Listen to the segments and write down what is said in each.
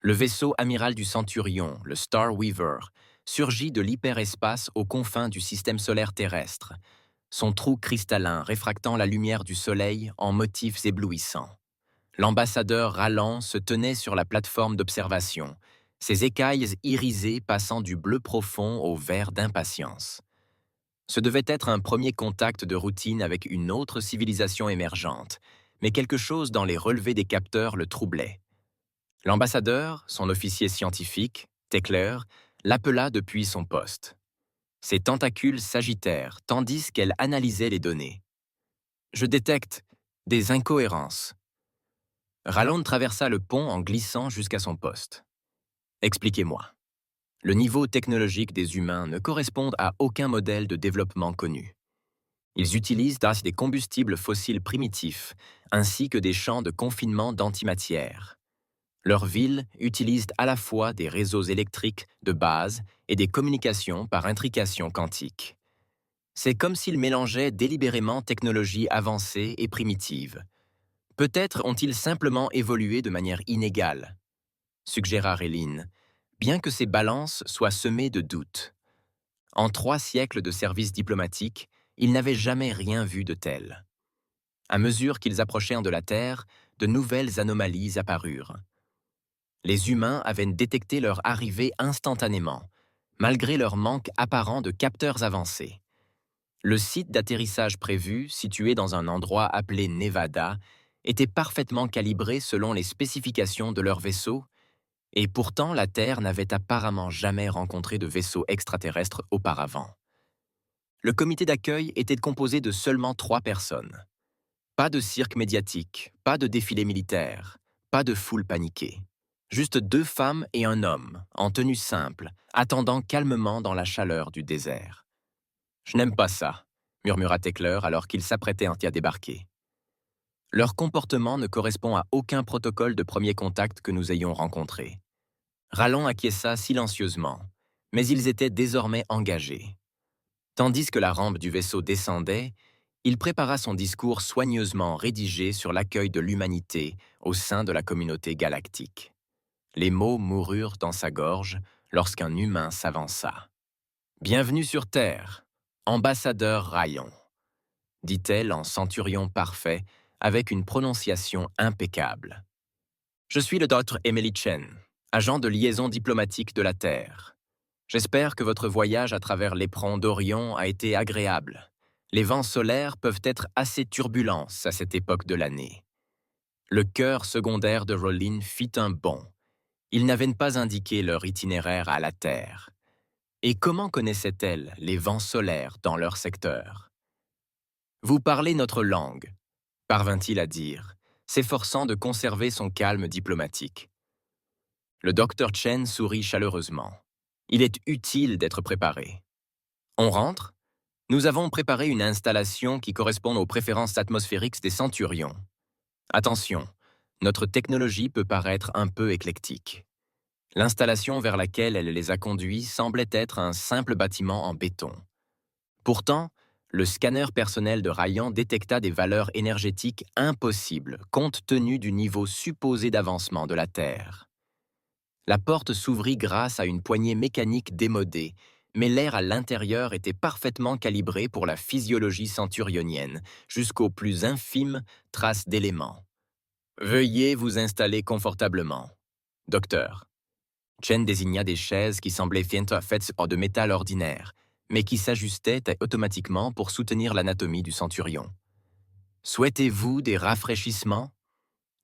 Le vaisseau amiral du Centurion, le Star Weaver, surgit de l'hyperespace aux confins du système solaire terrestre, son trou cristallin réfractant la lumière du soleil en motifs éblouissants. L'ambassadeur râlant se tenait sur la plateforme d'observation, ses écailles irisées passant du bleu profond au vert d'impatience. Ce devait être un premier contact de routine avec une autre civilisation émergente, mais quelque chose dans les relevés des capteurs le troublait. L'ambassadeur, son officier scientifique, Tekler, l'appela depuis son poste. Ses tentacules s'agitèrent tandis qu'elle analysait les données. « Je détecte des incohérences. » Rallon traversa le pont en glissant jusqu'à son poste. « Expliquez-moi. » Le niveau technologique des humains ne correspond à aucun modèle de développement connu. Ils utilisent des combustibles fossiles primitifs, ainsi que des champs de confinement d'antimatière. Leurs villes utilisent à la fois des réseaux électriques de base et des communications par intrication quantique. C'est comme s'ils mélangeaient délibérément technologies avancées et primitives. Peut-être ont-ils simplement évolué de manière inégale, suggéra Réline, bien que ces balances soient semées de doutes. En 3 siècles de service diplomatique, ils n'avaient jamais rien vu de tel. À mesure qu'ils approchèrent de la Terre, de nouvelles anomalies apparurent. Les humains avaient détecté leur arrivée instantanément, malgré leur manque apparent de capteurs avancés. Le site d'atterrissage prévu, situé dans un endroit appelé Nevada, était parfaitement calibré selon les spécifications de leur vaisseau, et pourtant la Terre n'avait apparemment jamais rencontré de vaisseau extraterrestre auparavant. Le comité d'accueil était composé de seulement 3 personnes. Pas de cirque médiatique, pas de défilé militaire, pas de foule paniquée. Juste 2 femmes et un homme, en tenue simple, attendant calmement dans la chaleur du désert. « Je n'aime pas ça », murmura Tekler alors qu'il s'apprêtait à débarquer. « Leur comportement ne correspond à aucun protocole de premier contact que nous ayons rencontré. » Rallon acquiesça silencieusement, mais ils étaient désormais engagés. Tandis que la rampe du vaisseau descendait, il prépara son discours soigneusement rédigé sur l'accueil de l'humanité au sein de la communauté galactique. Les mots moururent dans sa gorge lorsqu'un humain s'avança. « Bienvenue sur Terre, ambassadeur Rayon », dit-elle en centurion parfait avec une prononciation impeccable. « Je suis le Dr. Emily Chen, agent de liaison diplomatique de la Terre. J'espère que votre voyage à travers l'éperon d'Orion a été agréable. Les vents solaires peuvent être assez turbulents à cette époque de l'année. » Le cœur secondaire de Rollin fit un bond. Ils n'avaient pas indiqué leur itinéraire à la Terre. Et comment connaissait-elle les vents solaires dans leur secteur? « Vous parlez notre langue », parvint-il à dire, s'efforçant de conserver son calme diplomatique. Le docteur Chen sourit chaleureusement. Il est utile d'être préparé. On rentre? Nous avons préparé une installation qui correspond aux préférences atmosphériques des centurions. Attention, notre technologie peut paraître un peu éclectique. L'installation vers laquelle elle les a conduits semblait être un simple bâtiment en béton. Pourtant, le scanner personnel de Ryan détecta des valeurs énergétiques impossibles compte tenu du niveau supposé d'avancement de la Terre. La porte s'ouvrit grâce à une poignée mécanique démodée, mais l'air à l'intérieur était parfaitement calibré pour la physiologie centurionienne, jusqu'aux plus infimes traces d'éléments. « Veuillez vous installer confortablement, docteur. » Chen désigna des chaises qui semblaient faites de métal ordinaire, mais qui s'ajustaient automatiquement pour soutenir l'anatomie du centurion. « Souhaitez-vous des rafraîchissements?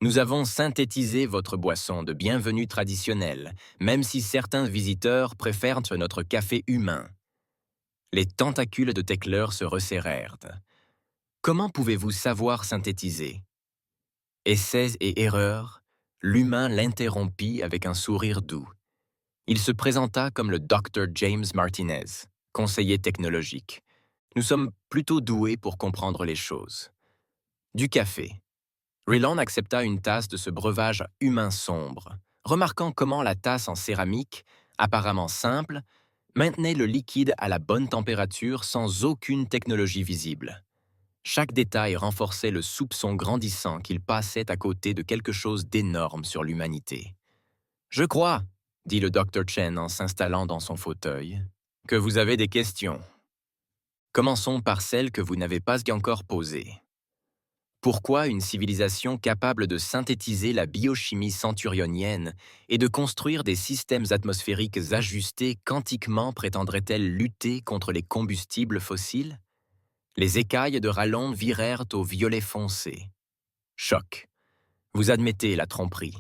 Nous avons synthétisé votre boisson de bienvenue traditionnelle, même si certains visiteurs préfèrent notre café humain. » Les tentacules de Tekler se resserrèrent. « Comment pouvez-vous savoir synthétiser? » Essais et erreurs, l'humain l'interrompit avec un sourire doux. Il se présenta comme le Dr. James Martinez, conseiller technologique. Nous sommes plutôt doués pour comprendre les choses. Du café. Raylan accepta une tasse de ce breuvage humain sombre, remarquant comment la tasse en céramique, apparemment simple, maintenait le liquide à la bonne température sans aucune technologie visible. Chaque détail renforçait le soupçon grandissant qu'il passait à côté de quelque chose d'énorme sur l'humanité. Je crois, dit le Dr. Chen en s'installant dans son fauteuil, que vous avez des questions. Commençons par celles que vous n'avez pas encore posées. Pourquoi une civilisation capable de synthétiser la biochimie centurionienne et de construire des systèmes atmosphériques ajustés quantiquement prétendrait-elle lutter contre les combustibles fossiles? Les écailles de Rallon virèrent au violet foncé. Choc. Vous admettez la tromperie.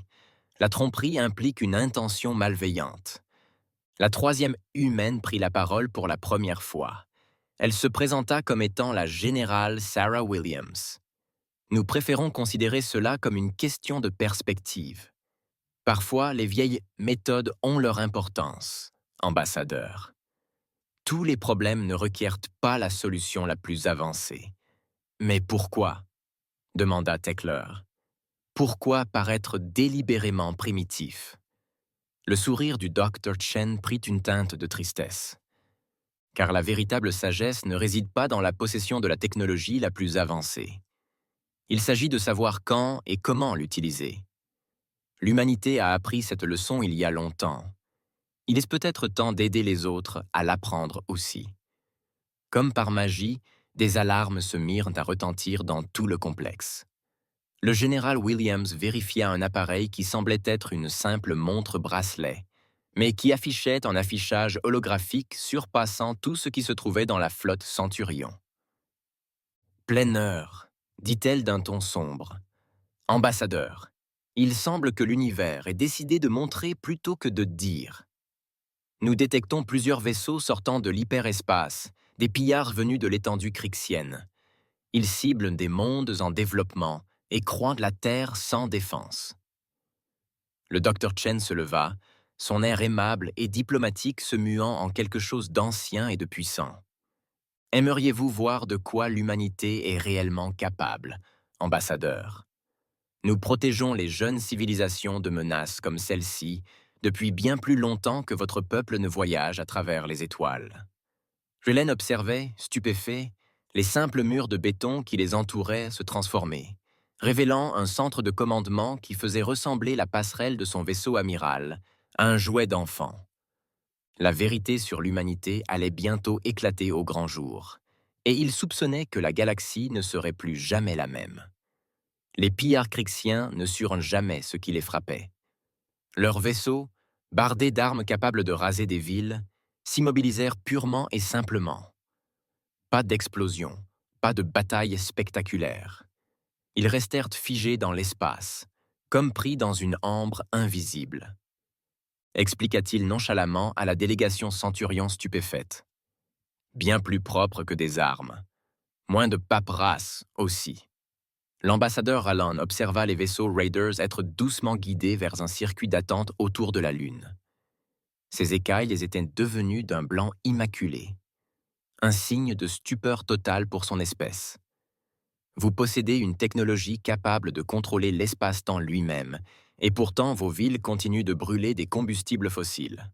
La tromperie implique une intention malveillante. La troisième humaine prit la parole pour la première fois. Elle se présenta comme étant la générale Sarah Williams. Nous préférons considérer cela comme une question de perspective. Parfois, les vieilles méthodes ont leur importance, ambassadeur. Tous les problèmes ne requièrent pas la solution la plus avancée. Mais pourquoi? Demanda Tekler. Pourquoi paraître délibérément primitif? Le sourire du Dr. Chen prit une teinte de tristesse. Car la véritable sagesse ne réside pas dans la possession de la technologie la plus avancée. Il s'agit de savoir quand et comment l'utiliser. L'humanité a appris cette leçon il y a longtemps. Il est peut-être temps d'aider les autres à l'apprendre aussi. Comme par magie, des alarmes se mirent à retentir dans tout le complexe. Le général Williams vérifia un appareil qui semblait être une simple montre-bracelet, mais qui affichait un affichage holographique surpassant tout ce qui se trouvait dans la flotte Centurion. « Pleine heure », dit-elle d'un ton sombre. « Ambassadeur, il semble que l'univers ait décidé de montrer plutôt que de dire. Nous détectons plusieurs vaisseaux sortant de l'hyperespace, des pillards venus de l'étendue crixienne. Ils ciblent des mondes en développement et croient la Terre sans défense. » Le Dr. Chen se leva, son air aimable et diplomatique se muant en quelque chose d'ancien et de puissant. « Aimeriez-vous voir de quoi l'humanité est réellement capable, ambassadeur? Nous protégeons les jeunes civilisations de menaces comme celle-ci depuis bien plus longtemps que votre peuple ne voyage à travers les étoiles. » Raylan observait, stupéfait, les simples murs de béton qui les entouraient se transformer, révélant un centre de commandement qui faisait ressembler la passerelle de son vaisseau amiral à un jouet d'enfant. La vérité sur l'humanité allait bientôt éclater au grand jour, et il soupçonnait que la galaxie ne serait plus jamais la même. Les pillards crixiens ne surent jamais ce qui les frappait. Leurs vaisseaux, bardés d'armes capables de raser des villes, s'immobilisèrent purement et simplement. Pas d'explosion, pas de bataille spectaculaire. Ils restèrent figés dans l'espace, comme pris dans une ambre invisible. Expliqua-t-il nonchalamment à la délégation Centurion stupéfaite. Bien plus propre que des armes. Moins de paperasse aussi. L'ambassadeur Rallon observa les vaisseaux Raiders être doucement guidés vers un circuit d'attente autour de la Lune. Ces écailles étaient devenues d'un blanc immaculé. Un signe de stupeur totale pour son espèce. Vous possédez une technologie capable de contrôler l'espace-temps lui-même, et pourtant vos villes continuent de brûler des combustibles fossiles.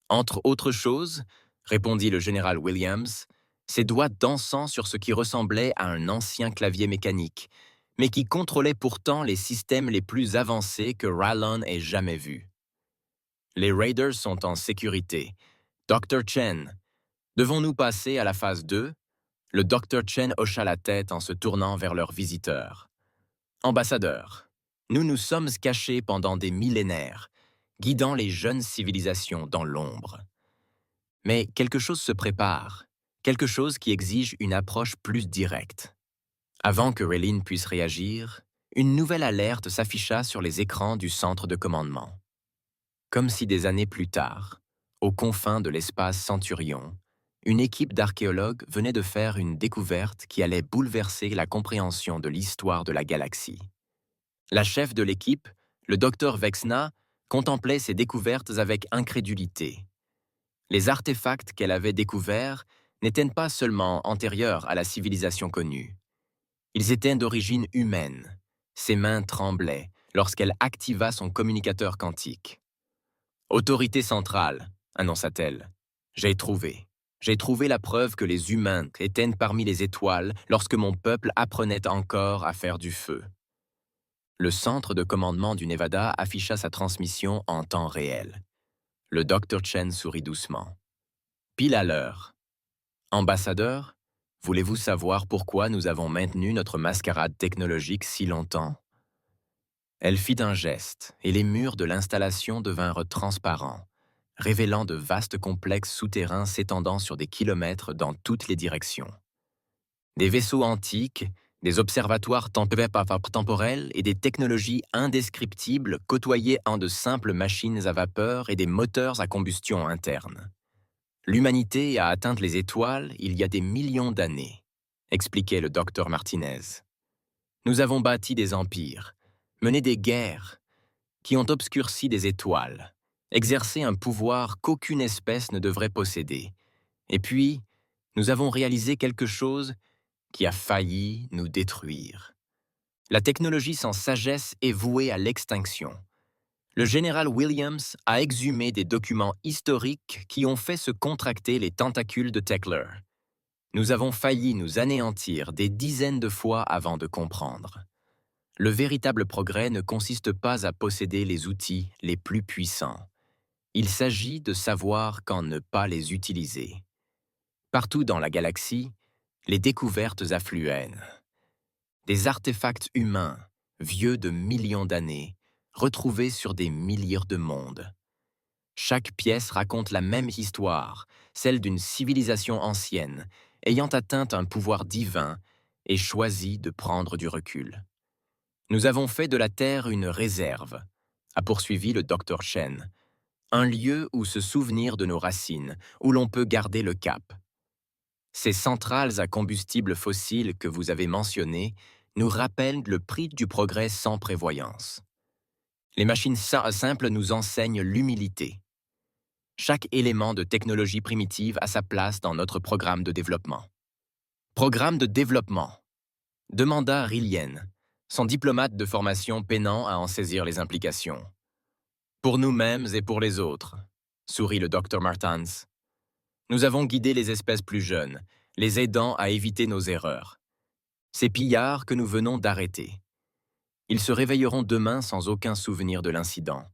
Entre autres choses, répondit le général Williams, ses doigts dansant sur ce qui ressemblait à un ancien clavier mécanique, mais qui contrôlait pourtant les systèmes les plus avancés que Rallon ait jamais vus. Les Raiders sont en sécurité. Dr. Chen, devons-nous passer à la phase 2? Le Dr. Chen hocha la tête en se tournant vers leur visiteur. Ambassadeur, nous nous sommes cachés pendant des millénaires, guidant les jeunes civilisations dans l'ombre. Mais quelque chose se prépare, quelque chose qui exige une approche plus directe. Avant que Raylan puisse réagir, une nouvelle alerte s'afficha sur les écrans du centre de commandement. Comme si des années plus tard, aux confins de l'espace Centurion, une équipe d'archéologues venait de faire une découverte qui allait bouleverser la compréhension de l'histoire de la galaxie. La chef de l'équipe, le docteur Vexna, contemplait ces découvertes avec incrédulité. Les artefacts qu'elle avait découverts n'étaient pas seulement antérieurs à la civilisation connue. Ils étaient d'origine humaine. Ses mains tremblaient lorsqu'elle activa son communicateur quantique. « Autorité centrale », annonça-t-elle. « J'ai trouvé la preuve que les humains étaient parmi les étoiles lorsque mon peuple apprenait encore à faire du feu. » Le centre de commandement du Nevada afficha sa transmission en temps réel. Le Dr. Chen sourit doucement. Pile à l'heure. Ambassadeur, voulez-vous savoir pourquoi nous avons maintenu notre mascarade technologique si longtemps? Elle fit un geste, et les murs de l'installation devinrent transparents, révélant de vastes complexes souterrains s'étendant sur des kilomètres dans toutes les directions. Des vaisseaux antiques, des observatoires temporels et des technologies indescriptibles côtoyaient en de simples machines à vapeur et des moteurs à combustion interne. L'humanité a atteint les étoiles il y a des millions d'années, expliquait le docteur Martinez. Nous avons bâti des empires, mené des guerres, qui ont obscurci des étoiles, exercé un pouvoir qu'aucune espèce ne devrait posséder. Et puis, nous avons réalisé quelque chose qui a failli nous détruire. La technologie sans sagesse est vouée à l'extinction. Le général Williams a exhumé des documents historiques qui ont fait se contracter les tentacules de Tekler. Nous avons failli nous anéantir des dizaines de fois avant de comprendre. Le véritable progrès ne consiste pas à posséder les outils les plus puissants. Il s'agit de savoir quand ne pas les utiliser. Partout dans la galaxie, les découvertes affluent. Des artefacts humains, vieux de millions d'années, retrouvés sur des milliers de mondes. Chaque pièce raconte la même histoire, celle d'une civilisation ancienne, ayant atteint un pouvoir divin et choisi de prendre du recul. Nous avons fait de la Terre une réserve, a poursuivi le docteur Chen, un lieu où se souvenir de nos racines, où l'on peut garder le cap. Ces centrales à combustible fossile que vous avez mentionnées nous rappellent le prix du progrès sans prévoyance. Les machines simples nous enseignent l'humilité. Chaque élément de technologie primitive a sa place dans notre programme de développement. Programme de développement, demanda Rilien, son diplomate de formation peinant à en saisir les implications. Pour nous-mêmes et pour les autres, sourit le docteur Martins. Nous avons guidé les espèces plus jeunes, les aidant à éviter nos erreurs. Ces pillards que nous venons d'arrêter. Ils se réveilleront demain sans aucun souvenir de l'incident,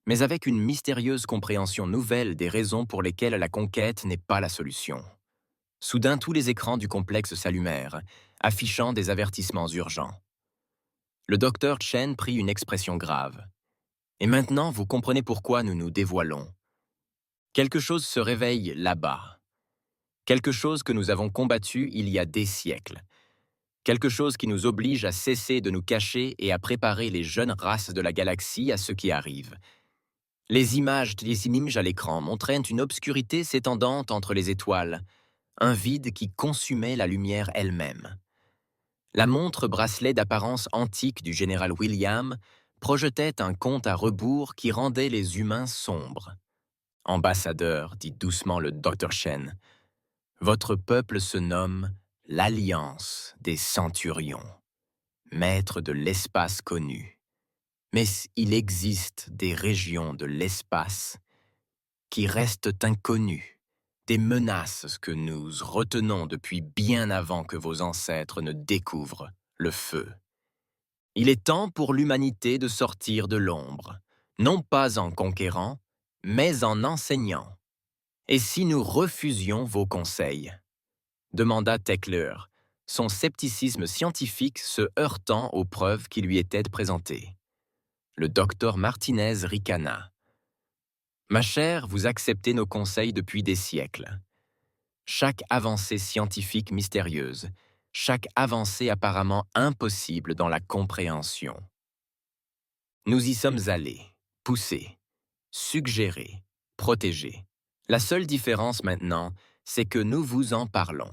mais avec une mystérieuse compréhension nouvelle des raisons pour lesquelles la conquête n'est pas la solution. Soudain, tous les écrans du complexe s'allumèrent, affichant des avertissements urgents. Le docteur Chen prit une expression grave. Et maintenant, vous comprenez pourquoi nous nous dévoilons. Quelque chose se réveille là-bas. Quelque chose que nous avons combattu il y a des siècles. Quelque chose qui nous oblige à cesser de nous cacher et à préparer les jeunes races de la galaxie à ce qui arrive. Les images à l'écran montraient une obscurité s'étendant entre les étoiles, un vide qui consumait la lumière elle-même. La montre-bracelet d'apparence antique du général William projetait un compte à rebours qui rendait les humains sombres. « Ambassadeur, dit doucement le docteur Chen, votre peuple se nomme l'Alliance des Centurions, maître de l'espace connu. Mais il existe des régions de l'espace qui restent inconnues, des menaces que nous retenons depuis bien avant que vos ancêtres ne découvrent le feu. Il est temps pour l'humanité de sortir de l'ombre, non pas en conquérant, mais en enseignant. Et si nous refusions vos conseils? Demanda Tekler, son scepticisme scientifique se heurtant aux preuves qui lui étaient présentées. Le docteur Martinez ricana. Ma chère, vous acceptez nos conseils depuis des siècles. Chaque avancée scientifique mystérieuse, chaque avancée apparemment impossible dans la compréhension. Nous y sommes allés, poussés, suggérés, protégés. La seule différence maintenant, c'est que nous vous en parlons.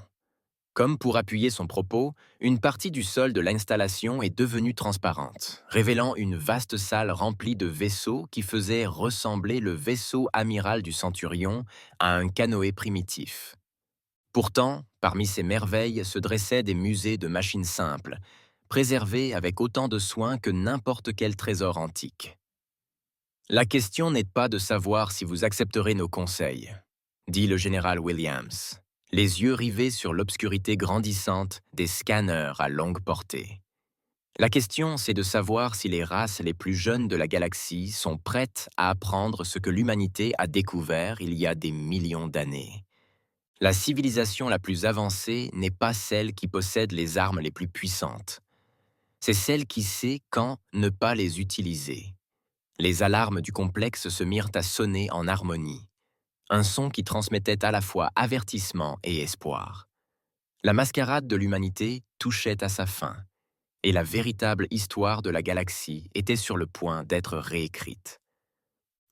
Comme pour appuyer son propos, une partie du sol de l'installation est devenue transparente, révélant une vaste salle remplie de vaisseaux qui faisaient ressembler le vaisseau amiral du Centurion à un canoë primitif. Pourtant, parmi ces merveilles se dressaient des musées de machines simples, préservées avec autant de soin que n'importe quel trésor antique. La question n'est pas de savoir si vous accepterez nos conseils, dit le général Williams, les yeux rivés sur l'obscurité grandissante des scanners à longue portée. La question, c'est de savoir si les races les plus jeunes de la galaxie sont prêtes à apprendre ce que l'humanité a découvert il y a des millions d'années. La civilisation la plus avancée n'est pas celle qui possède les armes les plus puissantes. C'est celle qui sait quand ne pas les utiliser. Les alarmes du complexe se mirent à sonner en harmonie, un son qui transmettait à la fois avertissement et espoir. La mascarade de l'humanité touchait à sa fin, et la véritable histoire de la galaxie était sur le point d'être réécrite.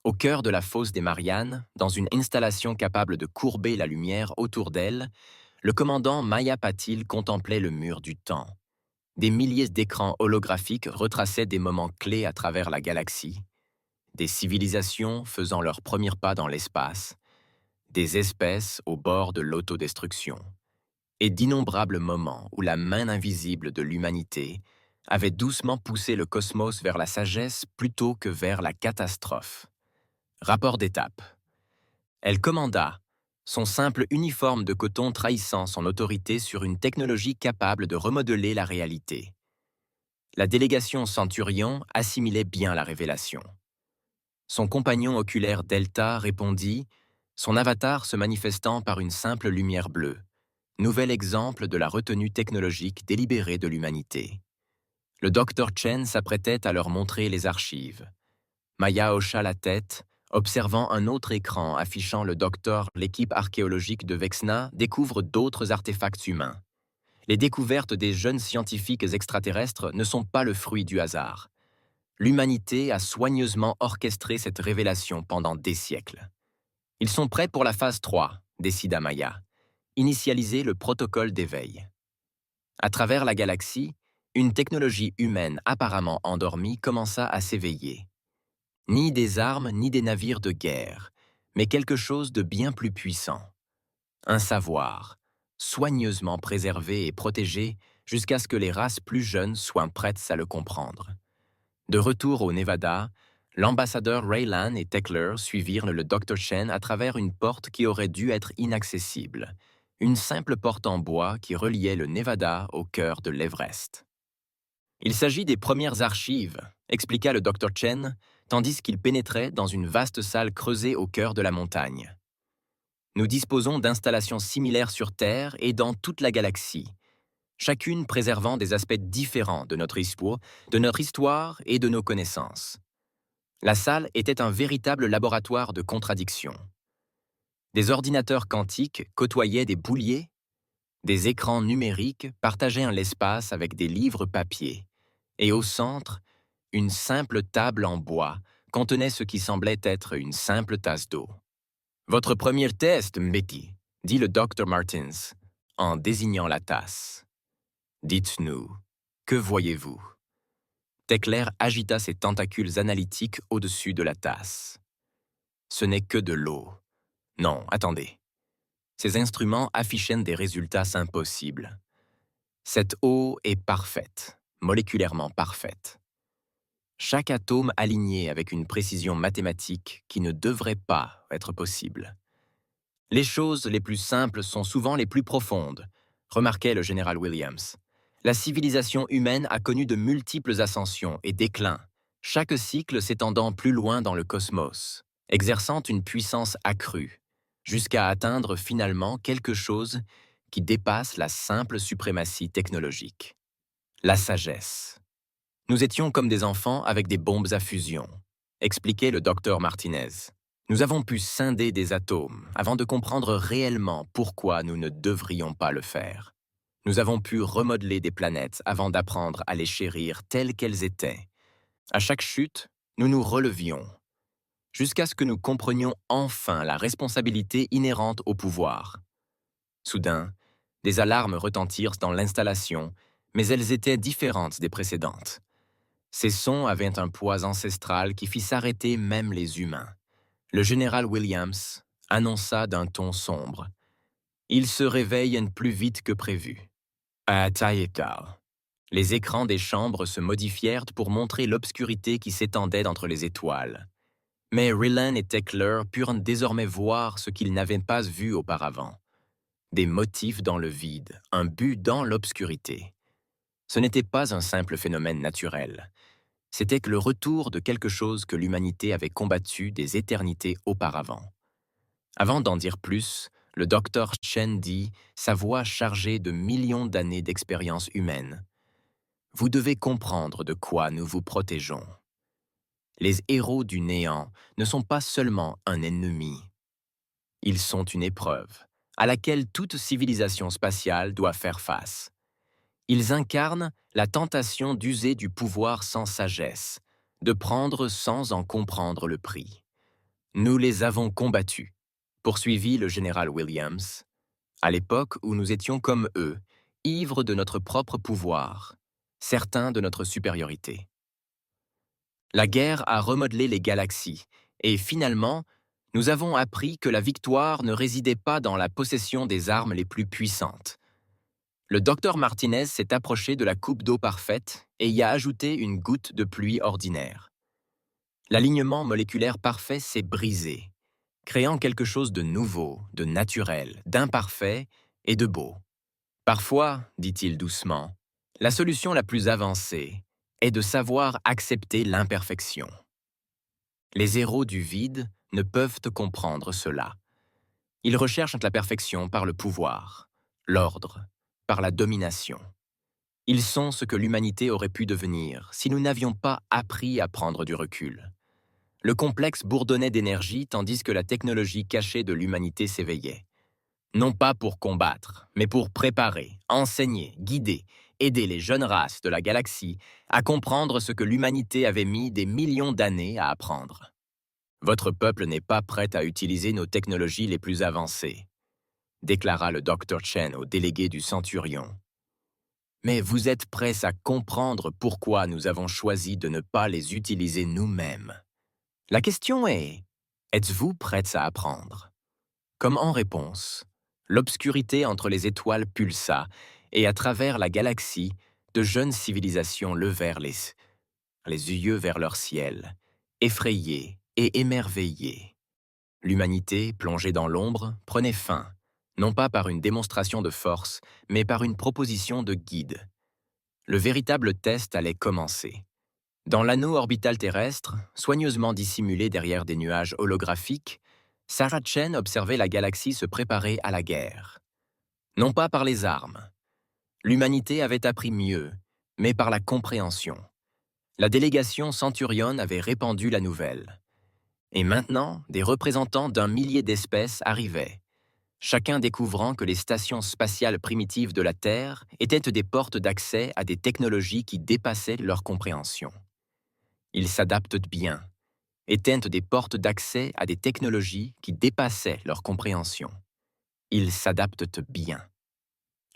Au cœur de la fosse des Mariannes, dans une installation capable de courber la lumière autour d'elle, le commandant Maya Patil contemplait le mur du temps. Des milliers d'écrans holographiques retraçaient des moments clés à travers la galaxie, des civilisations faisant leurs premiers pas dans l'espace, des espèces au bord de l'autodestruction, et d'innombrables moments où la main invisible de l'humanité avait doucement poussé le cosmos vers la sagesse plutôt que vers la catastrophe. Rapport d'étape. Elle commanda, son simple uniforme de coton trahissant son autorité sur une technologie capable de remodeler la réalité. La délégation Centurion assimilait bien la révélation. Son compagnon oculaire Delta répondit, son avatar se manifestant par une simple lumière bleue, nouvel exemple de la retenue technologique délibérée de l'humanité. Le docteur Chen s'apprêtait à leur montrer les archives. Maya hocha la tête, observant un autre écran affichant le docteur. L'équipe archéologique de Vexna découvre d'autres artefacts humains. Les découvertes des jeunes scientifiques extraterrestres ne sont pas le fruit du hasard. L'humanité a soigneusement orchestré cette révélation pendant des siècles. Ils sont prêts pour la phase 3, décida Maya. Initialiser le protocole d'éveil. À travers la galaxie, une technologie humaine apparemment endormie commença à s'éveiller. Ni des armes ni des navires de guerre, mais quelque chose de bien plus puissant. Un savoir, soigneusement préservé et protégé jusqu'à ce que les races plus jeunes soient prêtes à le comprendre. De retour au Nevada, l'ambassadeur Raylan et Tekler suivirent le Dr. Chen à travers une porte qui aurait dû être inaccessible, une simple porte en bois qui reliait le Nevada au cœur de l'Everest. Il s'agit des premières archives, expliqua le Dr. Chen, tandis qu'il pénétrait dans une vaste salle creusée au cœur de la montagne. Nous disposons d'installations similaires sur Terre et dans toute la galaxie, chacune préservant des aspects différents de notre histoire et de nos connaissances. La salle était un véritable laboratoire de contradictions. Des ordinateurs quantiques côtoyaient des bouliers, des écrans numériques partageaient l'espace avec des livres papier, et au centre, une simple table en bois contenait ce qui semblait être une simple tasse d'eau. « Votre premier test, Mbeki, » dit le Dr. Martins, en désignant la tasse. « Dites-nous, que voyez-vous » Tekler agita ses tentacules analytiques au-dessus de la tasse. « Ce n'est que de l'eau. Non, attendez. » Ces instruments affichaient des résultats impossibles. Cette eau est parfaite, moléculairement parfaite. Chaque atome aligné avec une précision mathématique qui ne devrait pas être possible. Les choses les plus simples sont souvent les plus profondes, remarquait le général Williams. La civilisation humaine a connu de multiples ascensions et déclins, chaque cycle s'étendant plus loin dans le cosmos, exerçant une puissance accrue, jusqu'à atteindre finalement quelque chose qui dépasse la simple suprématie technologique. La sagesse. Nous étions comme des enfants avec des bombes à fusion, expliquait le docteur Martinez. Nous avons pu scinder des atomes avant de comprendre réellement pourquoi nous ne devrions pas le faire. Nous avons pu remodeler des planètes avant d'apprendre à les chérir telles qu'elles étaient. À chaque chute, nous nous relevions, jusqu'à ce que nous comprenions enfin la responsabilité inhérente au pouvoir. Soudain, des alarmes retentirent dans l'installation, mais elles étaient différentes des précédentes. Ces sons avaient un poids ancestral qui fit s'arrêter même les humains. Le général Williams annonça d'un ton sombre. « Ils se réveillent plus vite que prévu. » À Taïetal. Les écrans des chambres se modifièrent pour montrer l'obscurité qui s'étendait d'entre les étoiles. Mais Raylan et Tekler purent désormais voir ce qu'ils n'avaient pas vu auparavant. Des motifs dans le vide, un but dans l'obscurité. Ce n'était pas un simple phénomène naturel. C'était que le retour de quelque chose que l'humanité avait combattu des éternités auparavant. Avant d'en dire plus, le docteur Chen dit, sa voix chargée de millions d'années d'expérience humaine. Vous devez comprendre de quoi nous vous protégeons. Les héros du néant ne sont pas seulement un ennemi. Ils sont une épreuve, à laquelle toute civilisation spatiale doit faire face. Ils incarnent la tentation d'user du pouvoir sans sagesse, de prendre sans en comprendre le prix. Nous les avons combattus, poursuivit le général Williams, à l'époque où nous étions comme eux, ivres de notre propre pouvoir, certains de notre supériorité. La guerre a remodelé les galaxies, et finalement, nous avons appris que la victoire ne résidait pas dans la possession des armes les plus puissantes. Le docteur Martinez s'est approché de la coupe d'eau parfaite et y a ajouté une goutte de pluie ordinaire. L'alignement moléculaire parfait s'est brisé, créant quelque chose de nouveau, de naturel, d'imparfait et de beau. Parfois, dit-il doucement, la solution la plus avancée est de savoir accepter l'imperfection. Les héros du vide ne peuvent comprendre cela. Ils recherchent la perfection par le pouvoir, l'ordre, par la domination. Ils sont ce que l'humanité aurait pu devenir si nous n'avions pas appris à prendre du recul. Le complexe bourdonnait d'énergie tandis que la technologie cachée de l'humanité s'éveillait. Non pas pour combattre, mais pour préparer, enseigner, guider, aider les jeunes races de la galaxie à comprendre ce que l'humanité avait mis des millions d'années à apprendre. Votre peuple n'est pas prêt à utiliser nos technologies les plus avancées, déclara le Dr. Chen au délégué du Centurion. Mais vous êtes prêts à comprendre pourquoi nous avons choisi de ne pas les utiliser nous-mêmes. La question est, êtes-vous prêts à apprendre? Comme en réponse, l'obscurité entre les étoiles pulsa et à travers la galaxie, de jeunes civilisations levèrent les yeux vers leur ciel, effrayées et émerveillées. L'humanité, plongée dans l'ombre, prenait fin, non pas par une démonstration de force, mais par une proposition de guide. Le véritable test allait commencer. Dans l'anneau orbital terrestre, soigneusement dissimulé derrière des nuages holographiques, Sarah Chen observait la galaxie se préparer à la guerre. Non pas par les armes. L'humanité avait appris mieux, mais par la compréhension. La délégation Centurion avait répandu la nouvelle. Et maintenant, des représentants d'un millier d'espèces arrivaient, chacun découvrant que les stations spatiales primitives de la Terre étaient des portes d'accès à des technologies qui dépassaient leur compréhension. Ils s'adaptent bien, étaient des portes d'accès à des technologies qui dépassaient leur compréhension. Ils s'adaptent bien.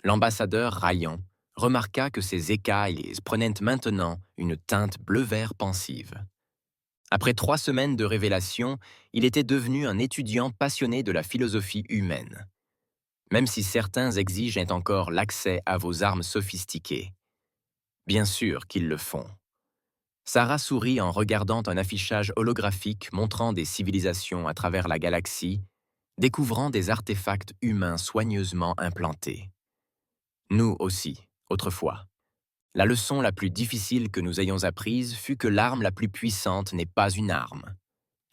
L'ambassadeur Rayon remarqua que ces écailles prenaient maintenant une teinte bleu-vert pensive. Après 3 semaines de révélation, il était devenu un étudiant passionné de la philosophie humaine. Même si certains exigent encore l'accès à vos armes sophistiquées. Bien sûr qu'ils le font. Sarah sourit en regardant un affichage holographique montrant des civilisations à travers la galaxie, découvrant des artefacts humains soigneusement implantés. Nous aussi, autrefois. La leçon la plus difficile que nous ayons apprise fut que l'arme la plus puissante n'est pas une arme.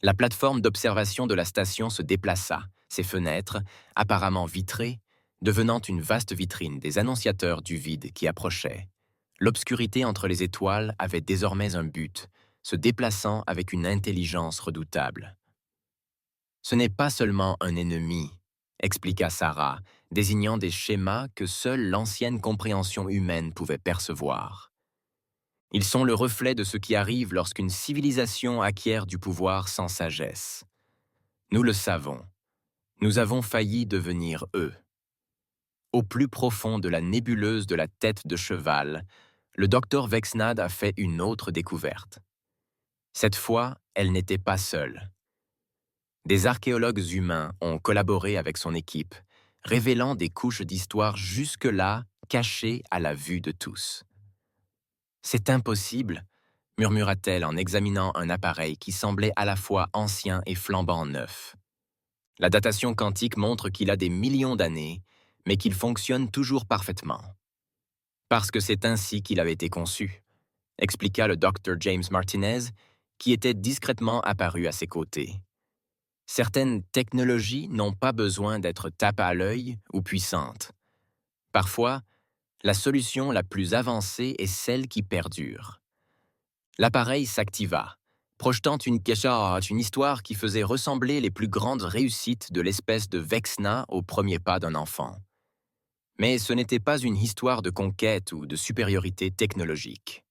La plateforme d'observation de la station se déplaça, ses fenêtres, apparemment vitrées, devenant une vaste vitrine des annonciateurs du vide qui approchaient. L'obscurité entre les étoiles avait désormais un but, se déplaçant avec une intelligence redoutable. Ce n'est pas seulement un ennemi, expliqua Sarah, désignant des schémas que seule l'ancienne compréhension humaine pouvait percevoir. Ils sont le reflet de ce qui arrive lorsqu'une civilisation acquiert du pouvoir sans sagesse. Nous le savons. Nous avons failli devenir eux. Au plus profond de la nébuleuse de la tête de cheval, le docteur Vexnad a fait une autre découverte. Cette fois, elle n'était pas seule. Des archéologues humains ont collaboré avec son équipe, révélant des couches d'histoire jusque-là cachées à la vue de tous. « C'est impossible », murmura-t-elle en examinant un appareil qui semblait à la fois ancien et flambant neuf. La datation quantique montre qu'il a des millions d'années, mais qu'il fonctionne toujours parfaitement. Parce que c'est ainsi qu'il avait été conçu, expliqua le docteur James Martinez, qui était discrètement apparu à ses côtés. Certaines technologies n'ont pas besoin d'être tape à l'œil ou puissantes. Parfois, la solution la plus avancée est celle qui perdure. L'appareil s'activa, projetant une histoire qui faisait ressembler les plus grandes réussites de l'espèce de Vexna aux premiers pas d'un enfant. Mais ce n'était pas une histoire de conquête ou de supériorité technologique.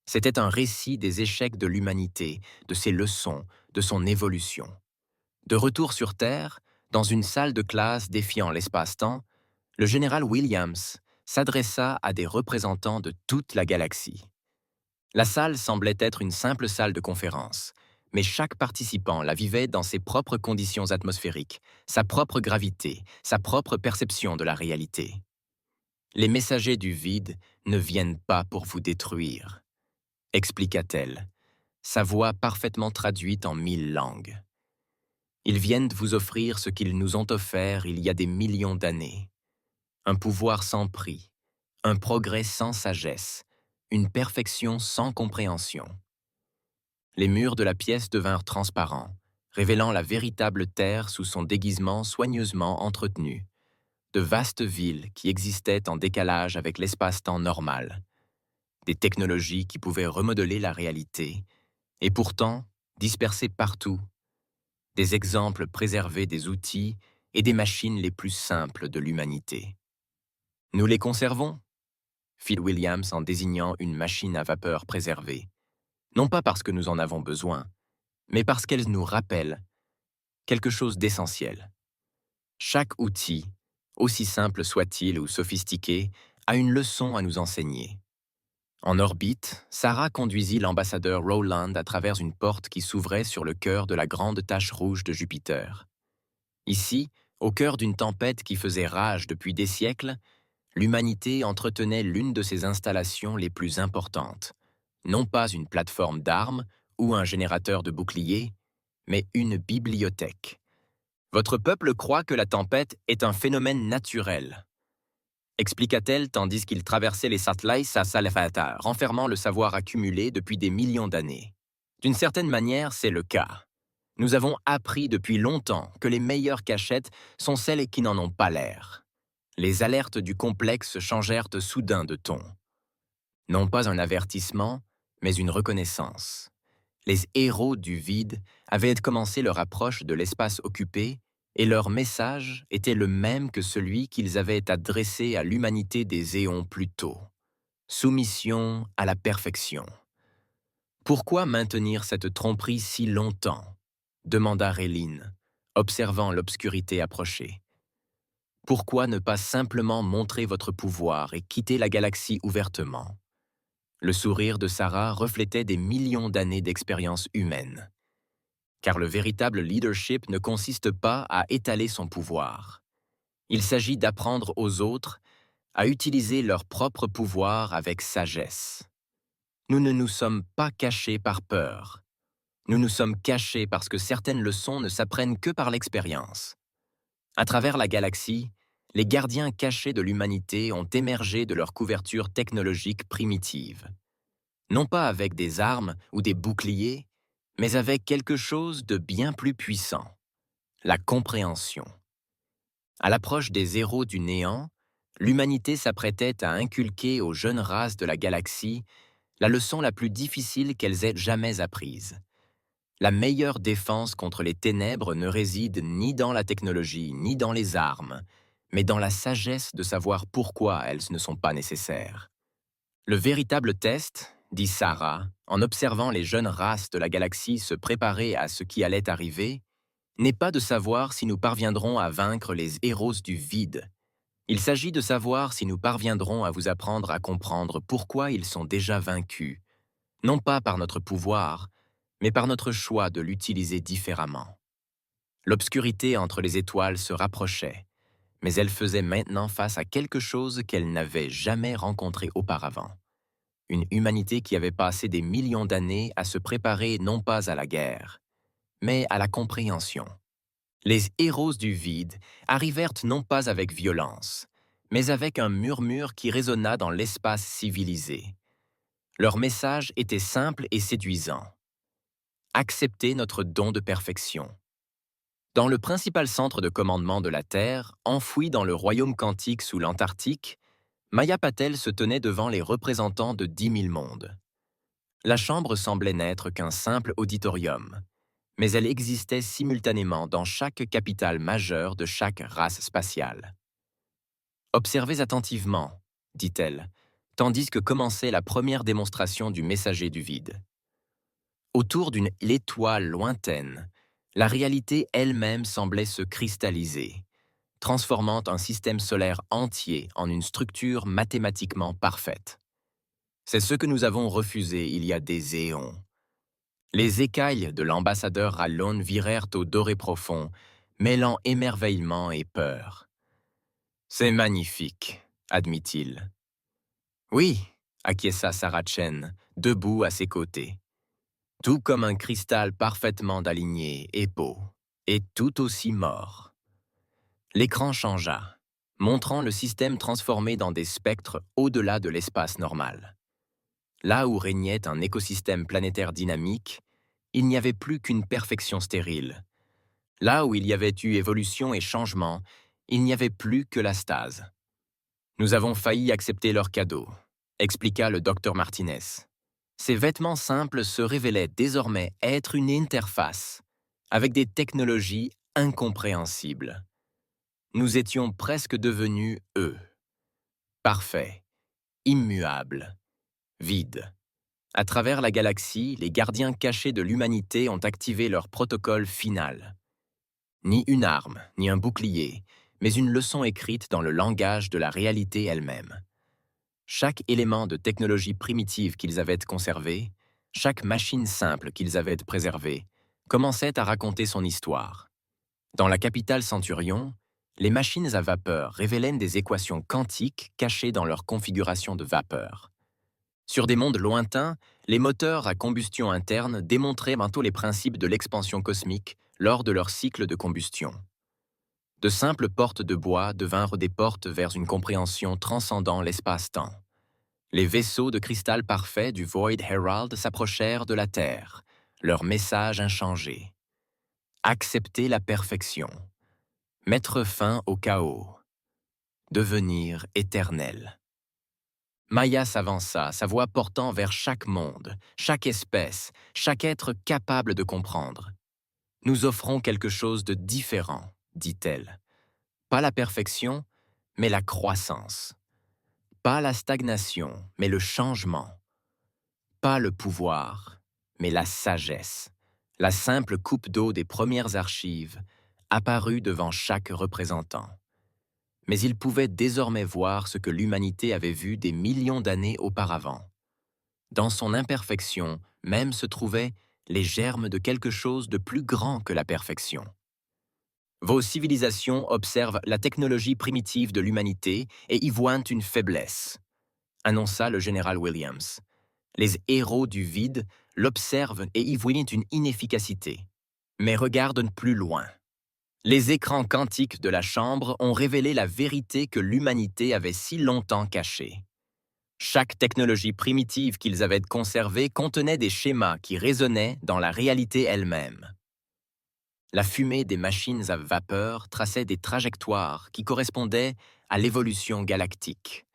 C'était un récit des échecs de l'humanité, de ses leçons, de son évolution. De retour sur Terre, dans une salle de classe défiant l'espace-temps, le général Williams s'adressa à des représentants de toute la galaxie. La salle semblait être une simple salle de conférence, mais chaque participant la vivait dans ses propres conditions atmosphériques, sa propre gravité, sa propre perception de la réalité. Les messagers du vide ne viennent pas pour vous détruire, expliqua-t-elle, sa voix parfaitement traduite en 1000 langues. Ils viennent vous offrir ce qu'ils nous ont offert il y a des millions d'années. Un pouvoir sans prix, un progrès sans sagesse, une perfection sans compréhension. Les murs de la pièce devinrent transparents, révélant la véritable Terre sous son déguisement soigneusement entretenu. De vastes villes qui existaient en décalage avec l'espace-temps normal. Des technologies qui pouvaient remodeler la réalité, et pourtant dispersées partout. Des exemples préservés des outils et des machines les plus simples de l'humanité. Nous les conservons, fit Williams en désignant une machine à vapeur préservée. Non pas parce que nous en avons besoin, mais parce qu'elle nous rappelle quelque chose d'essentiel. Chaque outil, aussi simple soit-il ou sophistiqué, a une leçon à nous enseigner. En orbite, Sarah conduisit l'ambassadeur Rowland à travers une porte qui s'ouvrait sur le cœur de la grande tache rouge de Jupiter. Ici, au cœur d'une tempête qui faisait rage depuis des siècles, l'humanité entretenait l'une de ses installations les plus importantes. Non pas une plateforme d'armes ou un générateur de boucliers, mais une bibliothèque. Votre peuple croit que la tempête est un phénomène naturel, expliqua-t-elle tandis qu'il traversait les satellites à Salafata, renfermant le savoir accumulé depuis des millions d'années. D'une certaine manière, c'est le cas. Nous avons appris depuis longtemps que les meilleures cachettes sont celles qui n'en ont pas l'air. Les alertes du complexe changèrent soudain de ton. Non pas un avertissement, mais une reconnaissance. Les héros du vide avaient commencé leur approche de l'espace occupé et leur message était le même que celui qu'ils avaient adressé à l'humanité des éons plus tôt. Soumission à la perfection. Pourquoi maintenir cette tromperie si longtemps ? Demanda Réline, observant l'obscurité approcher. Pourquoi ne pas simplement montrer votre pouvoir et quitter la galaxie ouvertement ? Le sourire de Sarah reflétait des millions d'années d'expérience humaine. Car le véritable leadership ne consiste pas à étaler son pouvoir. Il s'agit d'apprendre aux autres à utiliser leur propre pouvoir avec sagesse. Nous ne nous sommes pas cachés par peur. Nous nous sommes cachés parce que certaines leçons ne s'apprennent que par l'expérience. À travers la galaxie, les gardiens cachés de l'humanité ont émergé de leur couverture technologique primitive. Non pas avec des armes ou des boucliers, mais avec quelque chose de bien plus puissant, la compréhension. À l'approche des héros du néant, l'humanité s'apprêtait à inculquer aux jeunes races de la galaxie la leçon la plus difficile qu'elles aient jamais apprise. La meilleure défense contre les ténèbres ne réside ni dans la technologie, ni dans les armes, mais dans la sagesse de savoir pourquoi elles ne sont pas nécessaires. Le véritable test, dit Sarah, en observant les jeunes races de la galaxie se préparer à ce qui allait arriver, n'est pas de savoir si nous parviendrons à vaincre les héros du vide. Il s'agit de savoir si nous parviendrons à vous apprendre à comprendre pourquoi ils sont déjà vaincus, non pas par notre pouvoir, mais par notre choix de l'utiliser différemment. L'obscurité entre les étoiles se rapprochait, mais elle faisait maintenant face à quelque chose qu'elle n'avait jamais rencontré auparavant. Une humanité qui avait passé des millions d'années à se préparer non pas à la guerre, mais à la compréhension. Les héros du vide arrivèrent non pas avec violence, mais avec un murmure qui résonna dans l'espace civilisé. Leur message était simple et séduisant. Acceptez notre don de perfection. Dans le principal centre de commandement de la Terre, enfoui dans le royaume quantique sous l'Antarctique, Maya Patel se tenait devant les représentants de 10 000 mondes. La chambre semblait n'être qu'un simple auditorium, mais elle existait simultanément dans chaque capitale majeure de chaque race spatiale. Observez attentivement, dit-elle, tandis que commençait la première démonstration du messager du vide. Autour d'une étoile lointaine, la réalité elle-même semblait se cristalliser, transformant un système solaire entier en une structure mathématiquement parfaite. C'est ce que nous avons refusé il y a des éons. Les écailles de l'ambassadeur Rallon virèrent au doré profond, mêlant émerveillement et peur. « C'est magnifique, admit-il. »« Oui, acquiesça Sarah Chen, debout à ses côtés. Tout comme un cristal parfaitement aligné et beau, et tout aussi mort. » L'écran changea, montrant le système transformé dans des spectres au-delà de l'espace normal. Là où régnait un écosystème planétaire dynamique, il n'y avait plus qu'une perfection stérile. Là où il y avait eu évolution et changement, il n'y avait plus que la stase. « Nous avons failli accepter leur cadeau », expliqua le docteur Martinez. Ces vêtements simples se révélaient désormais être une interface, avec des technologies incompréhensibles. Nous étions presque devenus eux. Parfaits, immuables, vides. À travers la galaxie, les gardiens cachés de l'humanité ont activé leur protocole final. Ni une arme, ni un bouclier, mais une leçon écrite dans le langage de la réalité elle-même. Chaque élément de technologie primitive qu'ils avaient conservé, chaque machine simple qu'ils avaient préservée, commençait à raconter son histoire. Dans la capitale Centurion, les machines à vapeur révélaient des équations quantiques cachées dans leur configuration de vapeur. Sur des mondes lointains, les moteurs à combustion interne démontraient bientôt les principes de l'expansion cosmique lors de leur cycle de combustion. De simples portes de bois devinrent des portes vers une compréhension transcendant l'espace-temps. Les vaisseaux de cristal parfait du Void Herald s'approchèrent de la Terre, leur message inchangé. Accepter la perfection. Mettre fin au chaos. Devenir éternel. Maya s'avança, sa voix portant vers chaque monde, chaque espèce, chaque être capable de comprendre. « Nous offrons quelque chose de différent, » dit-elle. « Pas la perfection, mais la croissance. Pas la stagnation, mais le changement. Pas le pouvoir, mais la sagesse. La simple coupe d'eau des premières archives, apparue devant chaque représentant. Mais il pouvait désormais voir ce que l'humanité avait vu des millions d'années auparavant. Dans son imperfection, même se trouvaient les germes de quelque chose de plus grand que la perfection. Vos civilisations observent la technologie primitive de l'humanité et y voient une faiblesse, annonça le général Williams. Les héros du vide l'observent et y voient une inefficacité, mais regardent plus loin. Les écrans quantiques de la chambre ont révélé la vérité que l'humanité avait si longtemps cachée. Chaque technologie primitive qu'ils avaient conservée contenait des schémas qui résonnaient dans la réalité elle-même. La fumée des machines à vapeur traçait des trajectoires qui correspondaient à l'évolution galactique.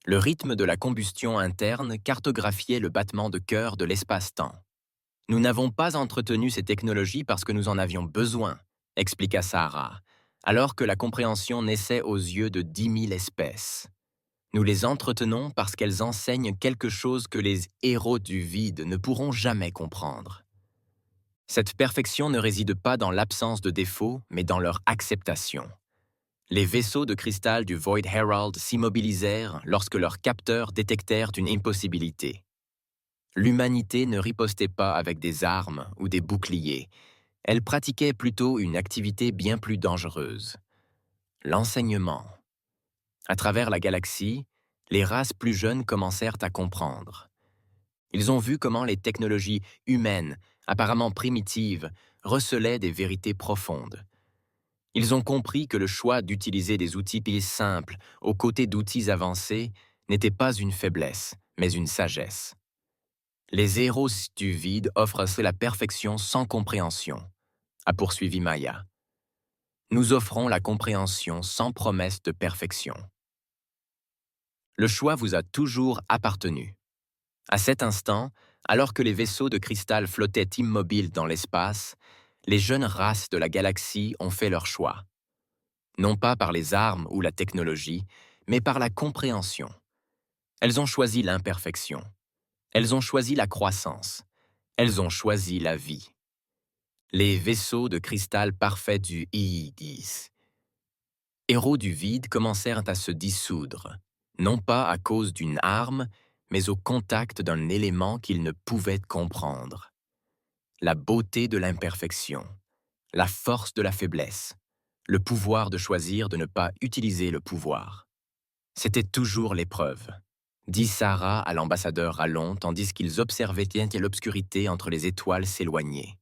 Le rythme de la combustion interne cartographiait le battement de cœur de l'espace-temps. « Nous n'avons pas entretenu ces technologies parce que nous en avions besoin, » expliqua Sarah, alors que la compréhension naissait aux yeux de 10 000 espèces. Nous les entretenons parce qu'elles enseignent quelque chose que les héros du vide ne pourront jamais comprendre. Cette perfection ne réside pas dans l'absence de défauts, mais dans leur acceptation. Les vaisseaux de cristal du Void Herald s'immobilisèrent lorsque leurs capteurs détectèrent une impossibilité. L'humanité ne ripostait pas avec des armes ou des boucliers. Elle pratiquait plutôt une activité bien plus dangereuse. L'enseignement. À travers la galaxie, les races plus jeunes commencèrent à comprendre. Ils ont vu comment les technologies humaines, apparemment primitives, recelaient des vérités profondes. Ils ont compris que le choix d'utiliser des outils simples aux côtés d'outils avancés n'était pas une faiblesse, mais une sagesse. Les héros du vide offrent la perfection sans compréhension, a poursuivi Maya. Nous offrons la compréhension sans promesse de perfection. Le choix vous a toujours appartenu. À cet instant, alors que les vaisseaux de cristal flottaient immobiles dans l'espace, les jeunes races de la galaxie ont fait leur choix. Non pas par les armes ou la technologie, mais par la compréhension. Elles ont choisi l'imperfection. Elles ont choisi la croissance. Elles ont choisi la vie. Les vaisseaux de cristal parfait du II-10. Héros du vide commencèrent à se dissoudre, non pas à cause d'une arme, mais au contact d'un élément qu'ils ne pouvaient comprendre. La beauté de l'imperfection, la force de la faiblesse, le pouvoir de choisir de ne pas utiliser le pouvoir. C'était toujours l'épreuve, dit Sarah à l'ambassadeur Rallon tandis qu'ils observaient l'obscurité entre les étoiles s'éloigner.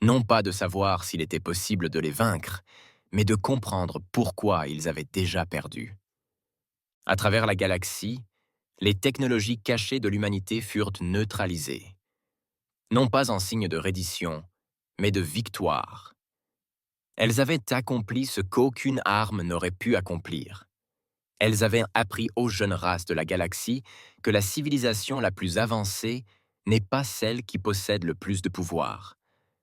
Non pas de savoir s'il était possible de les vaincre, mais de comprendre pourquoi ils avaient déjà perdu. À travers la galaxie, les technologies cachées de l'humanité furent neutralisées. Non pas en signe de reddition, mais de victoire. Elles avaient accompli ce qu'aucune arme n'aurait pu accomplir. Elles avaient appris aux jeunes races de la galaxie que la civilisation la plus avancée n'est pas celle qui possède le plus de pouvoir,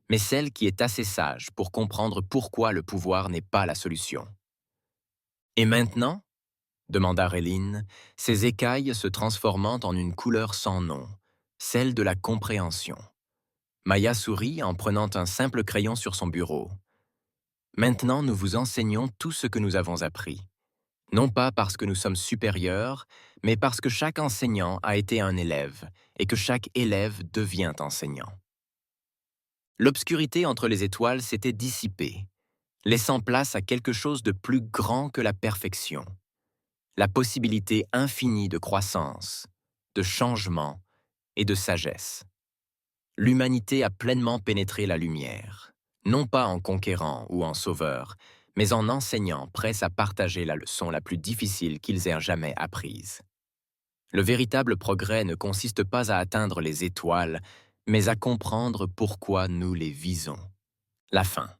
mais celle qui est assez sage pour comprendre pourquoi le pouvoir n'est pas la solution. Et maintenant, demanda Réline, ses écailles se transformant en une couleur sans nom, celle de la compréhension. Maya sourit en prenant un simple crayon sur son bureau. Maintenant, nous vous enseignons tout ce que nous avons appris. Non pas parce que nous sommes supérieurs, mais parce que chaque enseignant a été un élève et que chaque élève devient enseignant. L'obscurité entre les étoiles s'était dissipée, laissant place à quelque chose de plus grand que la perfection. La possibilité infinie de croissance, de changement et de sagesse. L'humanité a pleinement pénétré la lumière, non pas en conquérant ou en sauveur, mais en enseignant prêts à partager la leçon la plus difficile qu'ils aient jamais apprise. Le véritable progrès ne consiste pas à atteindre les étoiles, mais à comprendre pourquoi nous les visons. La fin.